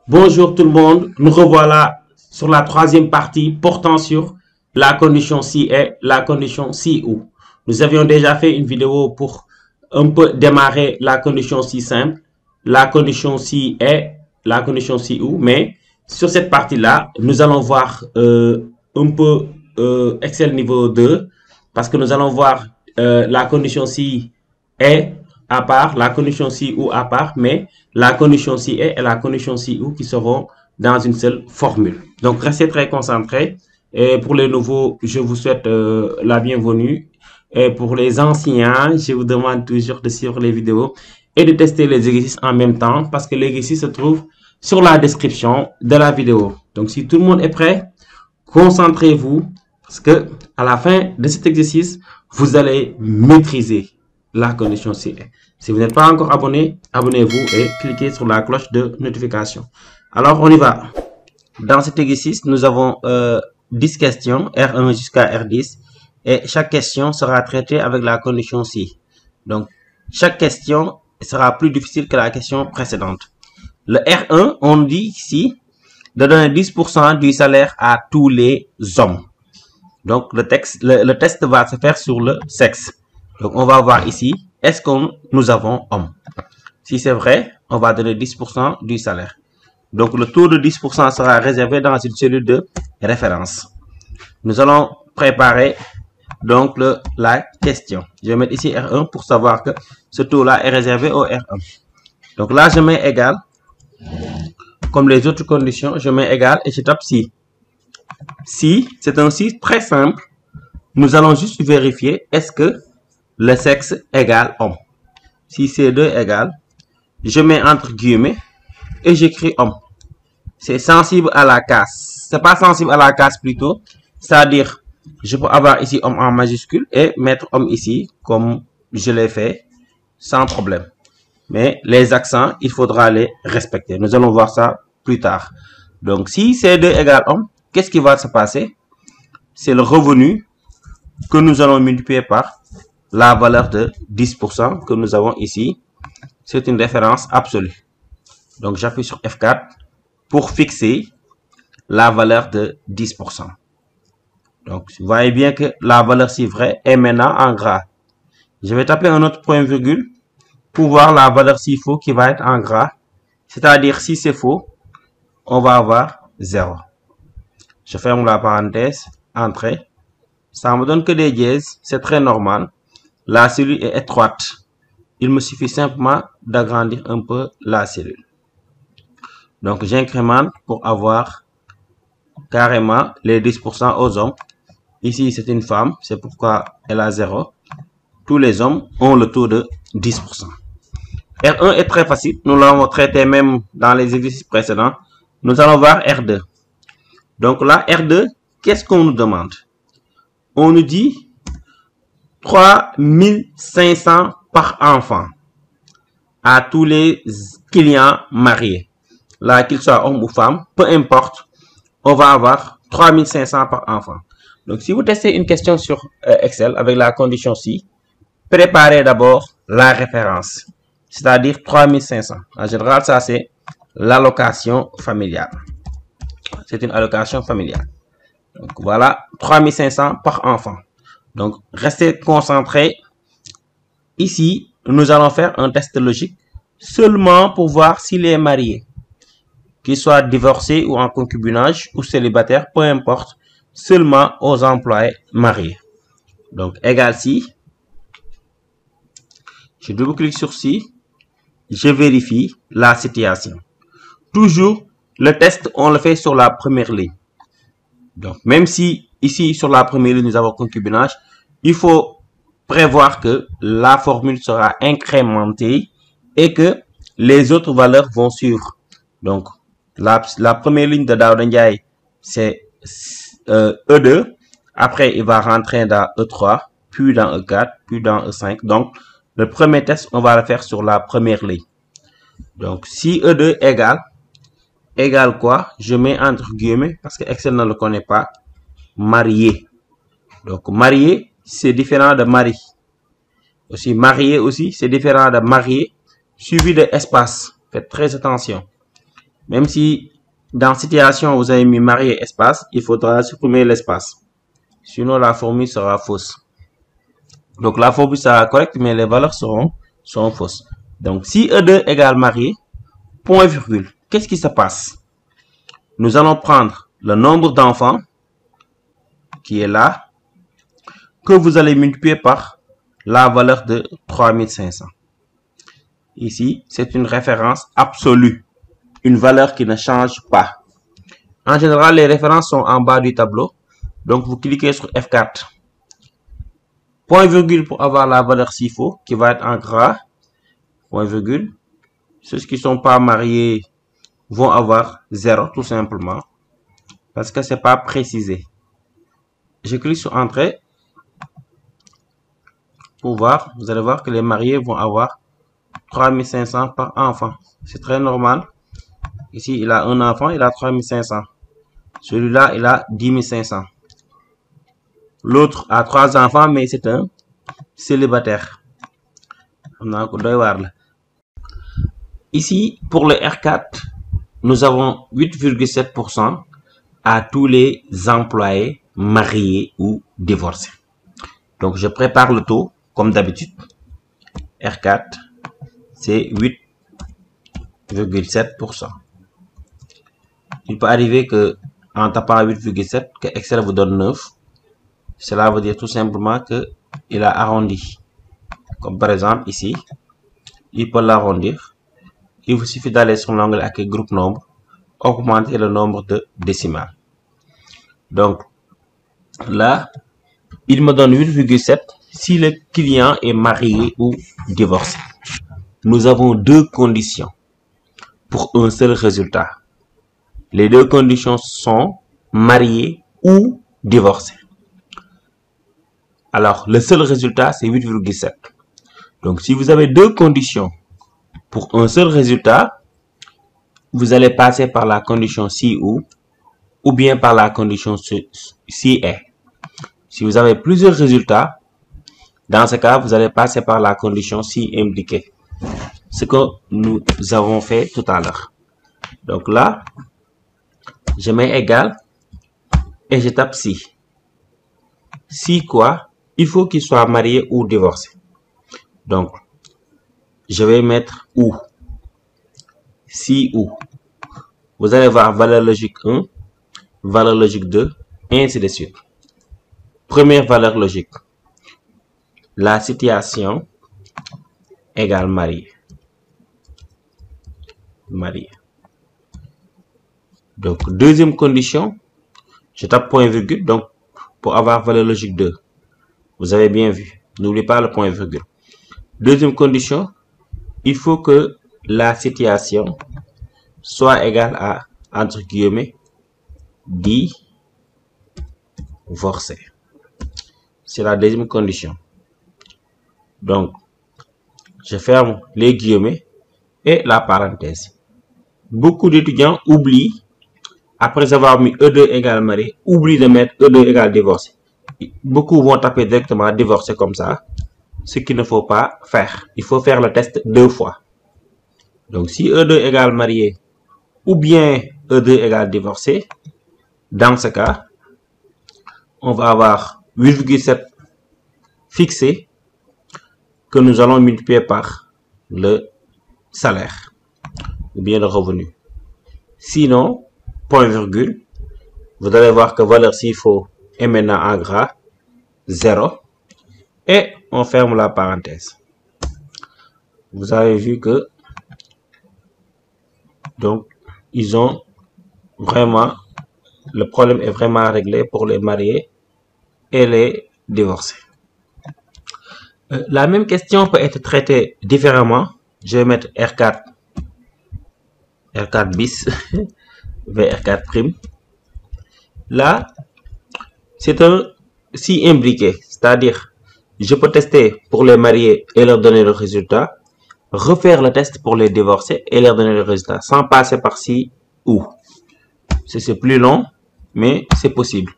Bonjour tout le monde, nous revoilà sur la troisième partie portant sur la condition si et la condition si ou. Nous avions déjà fait une vidéo pour un peu démarrer la condition si simple, la condition si et la condition si ou, mais sur cette partie-là, nous allons voir un peu Excel niveau 2 parce que nous allons voir la condition si est à part, la condition si ou à part, mais la condition si est et la condition si ou qui seront dans une seule formule. Donc, restez très concentrés. Et pour les nouveaux, je vous souhaite la bienvenue. Et pour les anciens, je vous demande toujours de suivre les vidéos et de tester les exercices en même temps parce que l'exercice se trouve sur la description de la vidéo. Donc, si tout le monde est prêt, concentrez-vous parce que à la fin de cet exercice, vous allez maîtriser la condition si est. Si vous n'êtes pas encore abonné, abonnez-vous et cliquez sur la cloche de notification. Alors, on y va. Dans cet exercice, nous avons 10 questions, R1 jusqu'à R10. Et chaque question sera traitée avec la condition si. Donc, chaque question sera plus difficile que la question précédente. Le R1, on dit ici de donner 10% du salaire à tous les hommes. Donc, le test va se faire sur le sexe. Donc, on va voir ici, est-ce que nous avons homme? Si c'est vrai, on va donner 10% du salaire. Donc, le taux de 10% sera réservé dans une cellule de référence. Nous allons préparer donc la question. Je vais mettre ici R1 pour savoir que ce taux-là est réservé au R1. Donc là, je mets égal. Comme les autres conditions, je mets égal et je tape si. Si, c'est un si très simple. Nous allons juste vérifier est-ce que le sexe égale homme. Si C2 égale, je mets entre guillemets et j'écris homme. C'est sensible à la casse. C'est pas sensible à la casse plutôt. C'est-à-dire, je peux avoir ici homme en majuscule et mettre homme ici comme je l'ai fait sans problème. Mais les accents, il faudra les respecter. Nous allons voir ça plus tard. Donc, si C2 égale homme, qu'est-ce qui va se passer? C'est le revenu que nous allons multiplier par la valeur de 10% que nous avons ici. C'est une référence absolue. Donc, j'appuie sur F4 pour fixer la valeur de 10%. Donc, vous voyez bien que la valeur si vraie est maintenant en gras. Je vais taper un autre point virgule pour voir la valeur si faux qui va être en gras. C'est-à-dire, si c'est faux, on va avoir 0. Je ferme la parenthèse, entrée. Ça me donne que des dièses, c'est très normal. La cellule est étroite. Il me suffit simplement d'agrandir un peu la cellule. Donc, j'incrémente pour avoir carrément les 10% aux hommes. Ici, c'est une femme, c'est pourquoi elle a 0. Tous les hommes ont le taux de 10%. R1 est très facile. Nous l'avons traité même dans les exercices précédents. Nous allons voir R2. Donc là, R2, qu'est-ce qu'on nous demande? On nous dit 3500 par enfant à tous les clients mariés. Là, qu'ils soient hommes ou femmes, peu importe, on va avoir 3500 par enfant. Donc, si vous testez une question sur Excel avec la condition si, préparez d'abord la référence, c'est-à-dire 3500. En général, ça, c'est l'allocation familiale. C'est une allocation familiale. Donc, voilà, 3500 par enfant. Donc, restez concentrés. Ici, nous allons faire un test logique seulement pour voir s'il est marié. Qu'il soit divorcé ou en concubinage ou célibataire, peu importe, seulement aux employés mariés. Donc, égal si. Je double-clique sur si. Je vérifie la situation. Toujours, le test, on le fait sur la première ligne. Donc, même si ici, sur la première ligne, nous avons concubinage, il faut prévoir que la formule sera incrémentée et que les autres valeurs vont suivre. Donc, la première ligne de Daouda Ndiaye, c'est E2. Après, il va rentrer dans E3, puis dans E4, puis dans E5. Donc, le premier test, on va le faire sur la première ligne. Donc, si E2 égale quoi? Je mets entre guillemets, parce que Excel ne le connaît pas, marié. Donc, marié, c'est différent de mari. Aussi, marié aussi, c'est différent de marié, suivi de espace. Faites très attention. Même si dans situation vous avez mis marié espace, il faudra supprimer l'espace. Sinon la formule sera fausse. Donc la formule sera correcte, mais les valeurs seront fausses. Donc si E2 égale marié, point virgule, qu'est-ce qui se passe? Nous allons prendre le nombre d'enfants qui est là, que vous allez multiplier par la valeur de 3500. Ici, c'est une référence absolue, une valeur qui ne change pas. En général, les références sont en bas du tableau. Donc, vous cliquez sur F4. Point virgule pour avoir la valeur s'il faut, qui va être en gras. Point virgule. Ceux qui ne sont pas mariés vont avoir 0, tout simplement. Parce que ce n'est pas précisé. Je clique sur Entrée. Pour voir, vous allez voir que les mariés vont avoir 3500 par enfant. C'est très normal. Ici, il a un enfant, il a 3500. Celui-là, il a 10 500. L'autre a 3 enfants, mais c'est un célibataire. Ici, pour le R4, nous avons 8,7% à tous les employés mariés ou divorcés. Donc, je prépare le taux, comme d'habitude. R4, c'est 8,7%. Il peut arriver que en tapant 8,7, que Excel vous donne 9. Cela veut dire tout simplement qu'il a arrondi. Comme par exemple ici, il peut l'arrondir. Il vous suffit d'aller sur l'onglet Accueil groupe nombre, augmenter le nombre de décimales. Donc là, il me donne 8,7 si le client est marié ou divorcé. Nous avons deux conditions pour un seul résultat. Les deux conditions sont marié ou divorcé. Alors, le seul résultat, c'est 8,7. Donc, si vous avez deux conditions pour un seul résultat, vous allez passer par la condition si ou bien par la condition si est. Si vous avez plusieurs résultats, dans ce cas, vous allez passer par la condition si impliquée. Ce que nous avons fait tout à l'heure. Donc là, je mets égal et je tape si. Si quoi? Il faut qu'il soit marié ou divorcé. Donc, je vais mettre ou. Si ou. Vous allez voir valeur logique 1, valeur logique 2, et ainsi de suite. Première valeur logique. La situation égale marié. Marié. Donc, deuxième condition, je tape point virgule, donc pour avoir valeur logique 2. Vous avez bien vu. N'oubliez pas le point virgule. Deuxième condition, il faut que la situation soit égale à, entre guillemets, divorcé. C'est la deuxième condition. Donc, je ferme les guillemets et la parenthèse. Beaucoup d'étudiants oublient, après avoir mis E2 égale marié, oublient de mettre E2 égale divorcé. Beaucoup vont taper directement divorcé comme ça, ce qu'il ne faut pas faire. Il faut faire le test 2 fois. Donc, si E2 égale marié ou bien E2 égale divorcé, dans ce cas, on va avoir 8,7 fixé que nous allons multiplier par le salaire ou bien le revenu. Sinon, point virgule, vous allez voir que valeur s'il faut est maintenant en gras 0 et on ferme la parenthèse. Vous avez vu que donc ils ont vraiment, le problème est vraiment réglé pour les mariés et les divorcés. La même question peut être traitée différemment. Je vais mettre R4 bis VR4 prime. Là, c'est un si imbriqué, c'est-à-dire je peux tester pour les mariés et leur donner le résultat, refaire le test pour les divorcés et leur donner le résultat, sans passer par si ou. C'est plus long, mais c'est possible.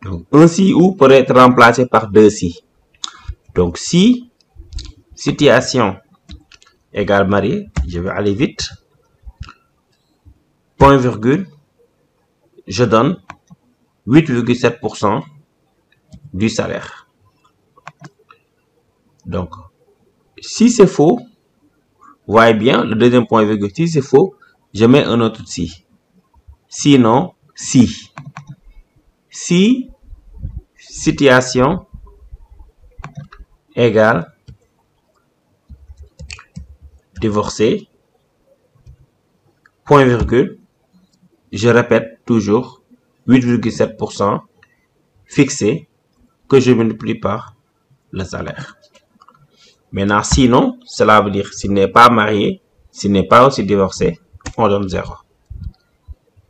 Donc, un si ou pourrait être remplacé par deux si. Donc, si situation égale marié, je vais aller vite. point virgule, je donne 8,7% du salaire. Donc, si c'est faux, voyez bien, le deuxième point virgule, si c'est faux, je mets un autre si. Sinon, si. Si situation égale divorcé, point virgule, je répète toujours 8,7% fixé que je multiplie par le salaire. Maintenant, sinon, cela veut dire s'il n'est pas marié, s'il n'est pas aussi divorcé, on donne 0.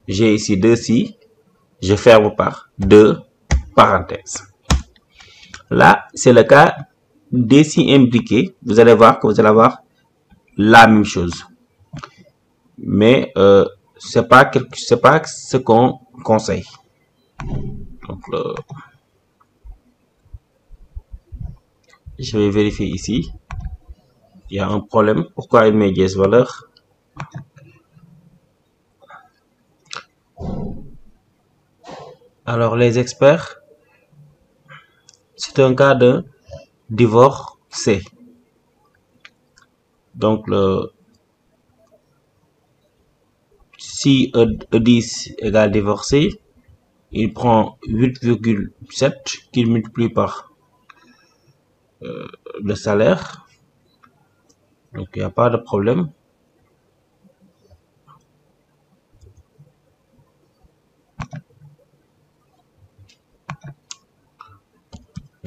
J'ai ici 2 si, je ferme par 2 parenthèses. Là, c'est le cas des si impliqués. Vous allez voir que vous allez avoir la même chose. Mais c'est pas ce qu'on conseille. Donc, je vais vérifier ici. Il y a un problème. Pourquoi il met dièse valeur? Alors, les experts, c'est un cas de divorcé. Donc, si E10 égale divorcé, il prend 8,7 qu'il multiplie par le salaire. Donc, il n'y a pas de problème.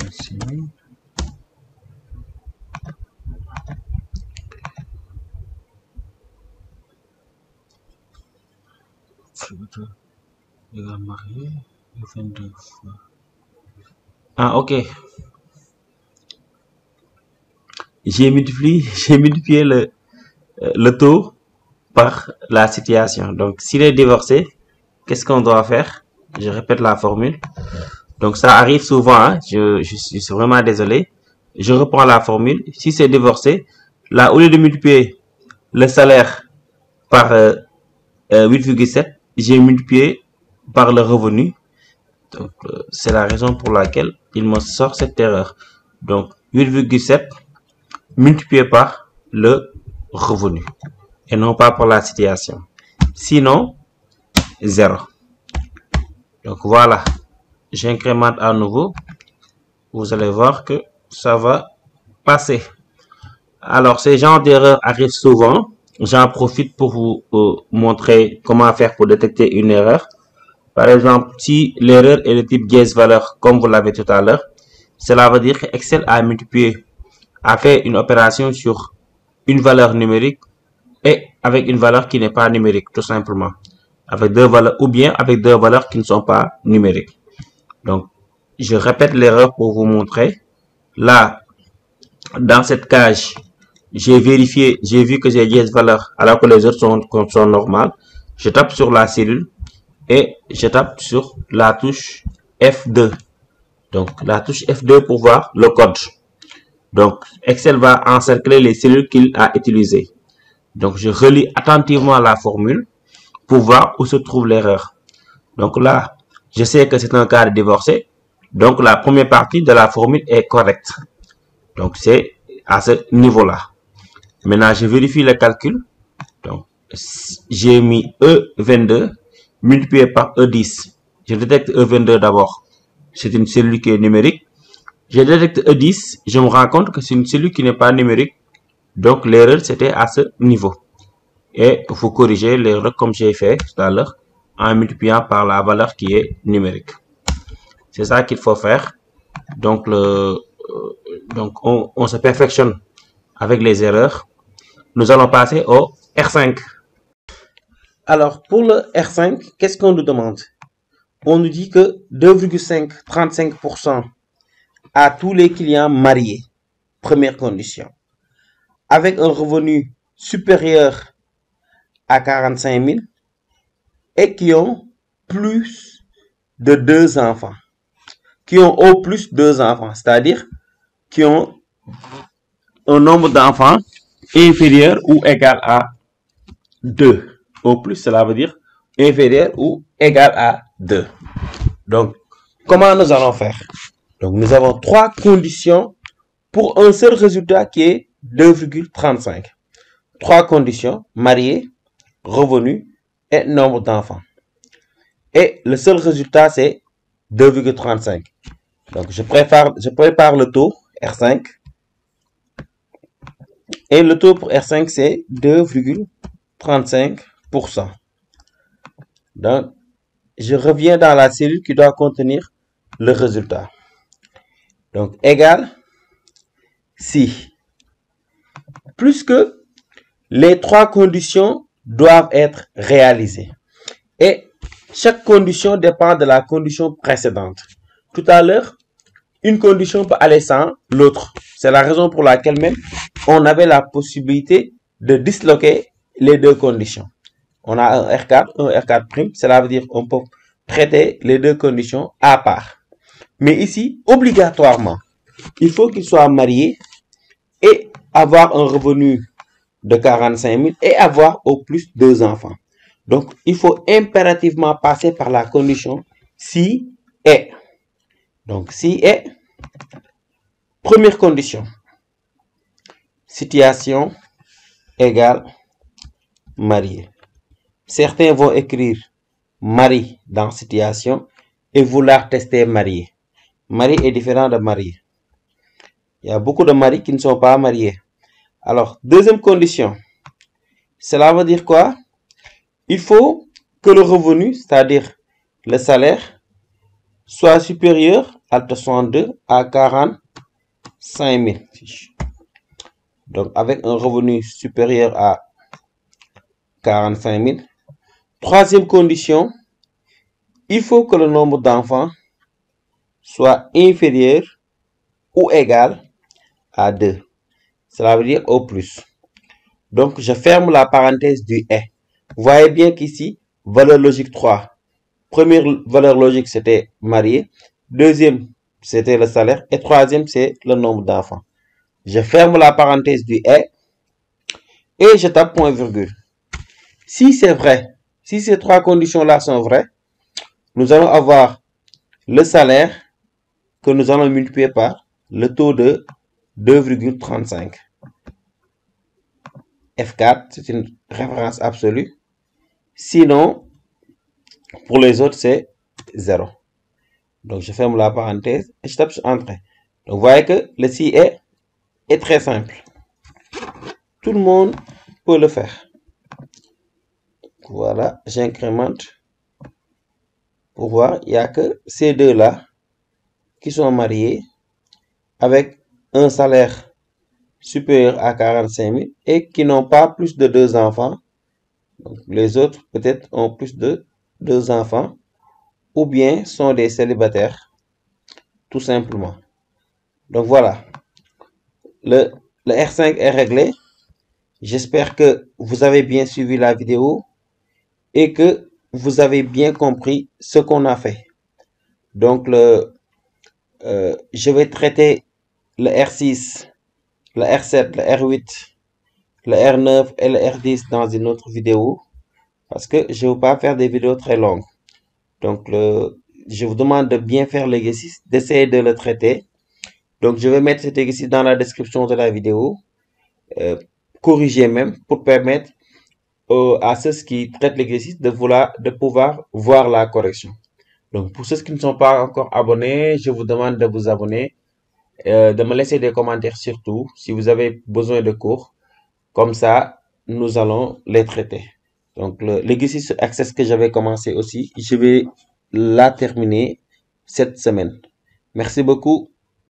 Merci. Marié 22 fois. Ah, ok. J'ai multiplié le taux par la situation. Donc, s'il est divorcé, qu'est-ce qu'on doit faire? Je répète la formule. Donc, ça arrive souvent. Hein? Je suis vraiment désolé. Je reprends la formule. Si c'est divorcé, là, au lieu de multiplier le salaire par 8,7, j'ai multiplié par le revenu. Donc, c'est la raison pour laquelle il me sort cette erreur. Donc, 8,7 multiplié par le revenu et non pas par la situation. Sinon, 0. Donc, voilà. J'incrémente à nouveau. Vous allez voir que ça va passer. Alors, ces genres d'erreurs arrivent souvent. J'en profite pour vous montrer comment faire pour détecter une erreur. Par exemple, si l'erreur est de type dièse valeur, comme vous l'avez tout à l'heure, cela veut dire que Excel a multiplié, a fait une opération sur une valeur numérique et avec une valeur qui n'est pas numérique, tout simplement. Avec deux valeurs, ou bien avec deux valeurs qui ne sont pas numériques. Donc, je répète l'erreur pour vous montrer. Là, dans cette cage, j'ai vérifié, j'ai vu que j'ai dièse valeur alors que les autres sont normales. Je tape sur la cellule et je tape sur la touche F2. Donc, la touche F2 pour voir le code. Donc, Excel va encercler les cellules qu'il a utilisées. Donc, je relis attentivement la formule pour voir où se trouve l'erreur. Donc là, je sais que c'est un cas de divorcé. Donc, la première partie de la formule est correcte. Donc, c'est à ce niveau-là. Maintenant, je vérifie le calcul. Donc, j'ai mis E22 multiplié par E10. Je détecte E22 d'abord. C'est une cellule qui est numérique. Je détecte E10. Je me rends compte que c'est une cellule qui n'est pas numérique. Donc, l'erreur, c'était à ce niveau. Et il faut corriger l'erreur comme j'ai fait tout à l'heure en multipliant par la valeur qui est numérique. C'est ça qu'il faut faire. Donc, on se perfectionne avec les erreurs. Nous allons passer au R5. Alors, pour le R5, qu'est-ce qu'on nous demande? On nous dit que 2,35% à tous les clients mariés. Première condition. Avec un revenu supérieur à 45 000 et qui ont plus de 2 enfants. Qui ont au plus 2 enfants, c'est-à-dire qui ont un nombre d'enfants inférieur ou égal à 2. Au plus, cela veut dire inférieur ou égal à 2. Donc, comment nous allons faire? Donc, nous avons trois conditions pour un seul résultat qui est 2,35. Trois conditions: marié, revenu et nombre d'enfants. Et le seul résultat, c'est 2,35. Donc, je prépare le taux R5. Et le taux pour R5, c'est 2,35%. Donc, je reviens dans la cellule qui doit contenir le résultat. Donc, égal si. Plus que les trois conditions doivent être réalisées. Et chaque condition dépend de la condition précédente. Tout à l'heure, une condition peut aller sans l'autre. C'est la raison pour laquelle même on avait la possibilité de disloquer les deux conditions. On a un R4, un R4', cela veut dire qu'on peut traiter les deux conditions à part. Mais ici, obligatoirement, il faut qu'il soit marié et avoir un revenu de 45 000 et avoir au plus 2 enfants. Donc, il faut impérativement passer par la condition si et. Donc, si et, première condition, situation égale marié. Certains vont écrire mari dans situation et vouloir tester marié. Mari est différent de marié. Il y a beaucoup de maris qui ne sont pas mariés. Alors, deuxième condition, cela veut dire quoi? Il faut que le revenu, c'est-à-dire le salaire, soit supérieur à 62 à 45 000. Donc, avec un revenu supérieur à 45 000. Troisième condition, il faut que le nombre d'enfants soit inférieur ou égal à 2. Cela veut dire au plus. Donc, je ferme la parenthèse du « et ». Vous voyez bien qu'ici, valeur logique 3. Première valeur logique, c'était marié. Deuxième, c'était le salaire. Et troisième, c'est le nombre d'enfants. Je ferme la parenthèse du « et » et je tape point virgule. Si c'est vrai, si ces trois conditions-là sont vraies, nous allons avoir le salaire que nous allons multiplier par le taux de 2,35. F4, c'est une référence absolue. Sinon, pour les autres, c'est 0. Donc, je ferme la parenthèse et je tape sur Entrée. Donc, vous voyez que le si est très simple. Tout le monde peut le faire. Voilà, j'incrémente pour voir. Il n'y a que ces deux-là qui sont mariés avec un salaire supérieur à 45 000 et qui n'ont pas plus de 2 enfants. Donc, les autres, peut-être, ont plus de 2 enfants ou bien sont des célibataires, tout simplement. Donc, voilà. Le R5 est réglé. J'espère que vous avez bien suivi la vidéo et que vous avez bien compris ce qu'on a fait. Donc, je vais traiter le R6, le R7, le R8, le R9 et le R10 dans une autre vidéo parce que je ne veux pas faire des vidéos très longues. Donc, je vous demande de bien faire l'exercice, d'essayer de le traiter. Donc, je vais mettre cet exercice dans la description de la vidéo, corriger même pour permettre à ceux qui traitent l'exercice de pouvoir voir la correction. Donc, pour ceux qui ne sont pas encore abonnés, je vous demande de vous abonner, de me laisser des commentaires surtout si vous avez besoin de cours. Comme ça, nous allons les traiter. Donc, l'exercice Access que j'avais commencé aussi, je vais la terminer cette semaine. Merci beaucoup.